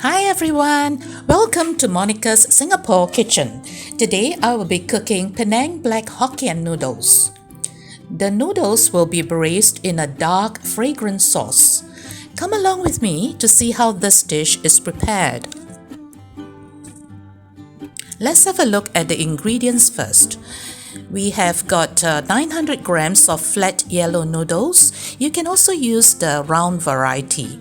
Hi everyone, welcome to Monica's Singapore Kitchen. Today I will be cooking Penang black Hokkien noodles. The noodles will be braised in a dark, fragrant sauce. Come along with me to see how this dish is prepared. Let's have a look at the ingredients first. We have got 900 grams of flat yellow noodles. You can also use the round variety.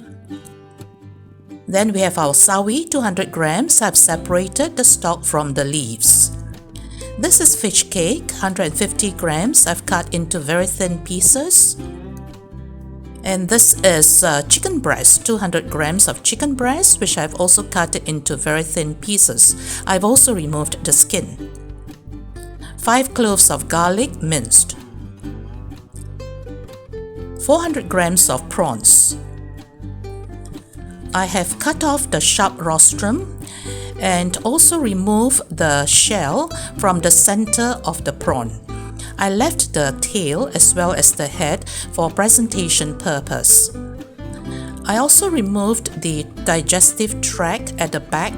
Then we have our sawi, 200 grams. I've separated the stalk from the leaves. This is fish cake, 150 grams. I've cut into very thin pieces. And this is chicken breast, 200 grams of chicken breast, which I've also cut it into very thin pieces. I've also removed the skin. 5 cloves of garlic, minced. 400 grams of prawns. I have cut off the sharp rostrum and also remove the shell from the center of the prawn. I left the tail as well as the head for presentation purpose. I also removed the digestive tract at the back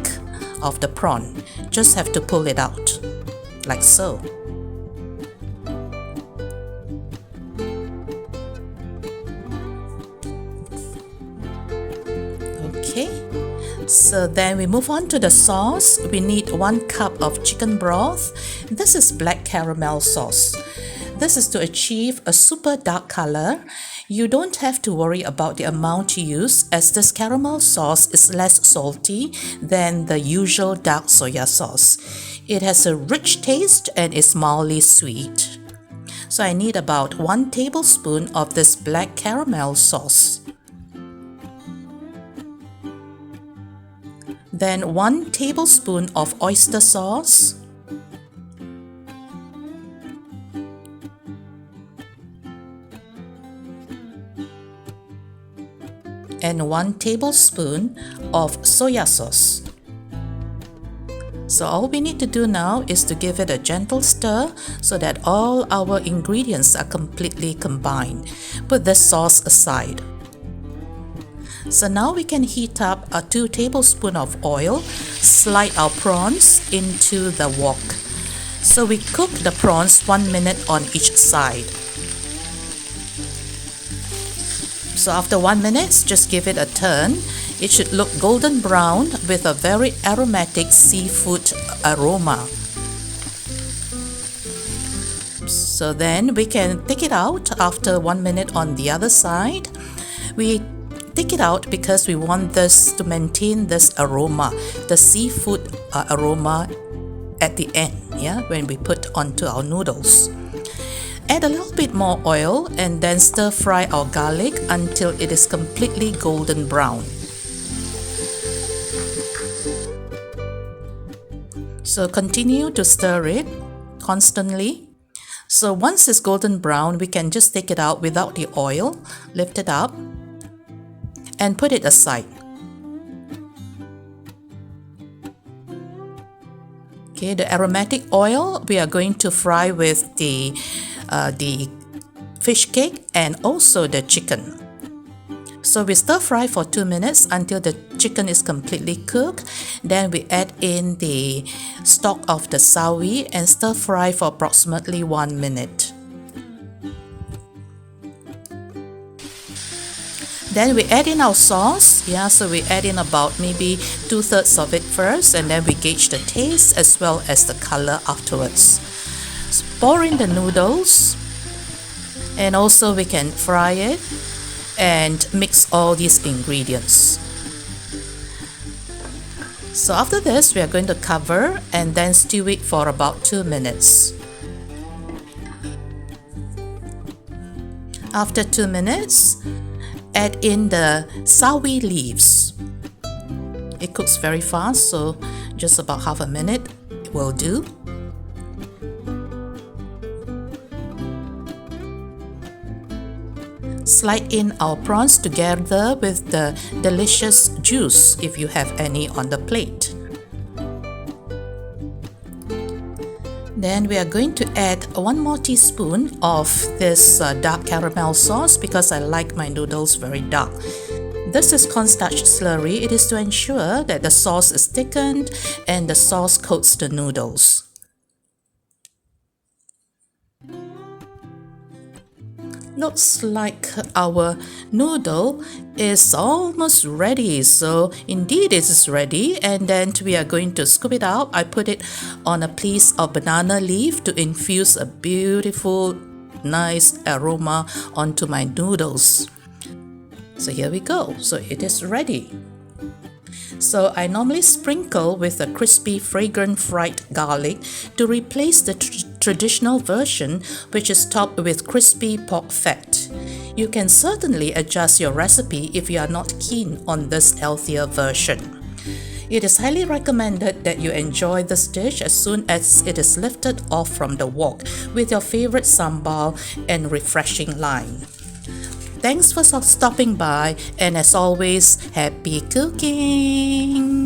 of the prawn. Just have to pull it out, like so. Okay, so then we move on to the sauce. We need 1 cup of chicken broth. This is black caramel sauce. This is to achieve a super dark color. You don't have to worry about the amount you use, as this caramel sauce is less salty than the usual dark soya sauce. It has a rich taste and is mildly sweet. So I need about 1 tablespoon of this black caramel sauce. Then 1 tablespoon of oyster sauce. And 1 tablespoon of soya sauce. So all we need to do now is to give it a gentle stir so that all our ingredients are completely combined. Put this sauce aside. So now we can heat up a 2 tablespoons of oil, slide our prawns into the wok. So we cook the prawns 1 minute on each side. So after 1 minute, just give it a turn. It should look golden brown with a very aromatic seafood aroma. So then we can take it out after 1 minute on the other side. We take it out because we want this to maintain this aroma, the seafood aroma at the end, when we put onto our noodles. Add a little bit more oil and then stir fry our garlic until it is completely golden brown. So continue to stir it constantly. So once it's golden brown, we can just take it out without the oil, lift it up, and put it aside. Okay, the aromatic oil we are going to fry with the fish cake and also the chicken. So we stir fry for 2 minutes until the chicken is completely cooked. Then we add in the stock of the sawi and stir fry for approximately 1 minute. Then we add in our sauce, so we add in about maybe 2/3 of it first, and then we gauge the taste as well as the color afterwards. So pour in the noodles, and also we can fry it and mix all these ingredients. So after this, we are going to cover and then stew it for about 2 minutes. After 2 minutes, add in the sawi leaves. It cooks very fast, so just about half a minute will do. Slide in our prawns together with the delicious juice if you have any on the plate. Then we are going to add 1 more teaspoon of this dark caramel sauce because I like my noodles very dark. This is cornstarch slurry. It is to ensure that the sauce is thickened and the sauce coats the noodles. Looks like our noodle is almost ready. So indeed it is ready, and then we are going to scoop it out. I put it on a piece of banana leaf to infuse a beautiful nice aroma onto my noodles. So here we go. So it is ready. So I normally sprinkle with a crispy fragrant fried garlic to replace the traditional version, which is topped with crispy pork fat. You can certainly adjust your recipe if you are not keen on this healthier version. It is highly recommended that you enjoy this dish as soon as it is lifted off from the wok with your favorite sambal and refreshing lime. Thanks for stopping by, and as always, happy cooking!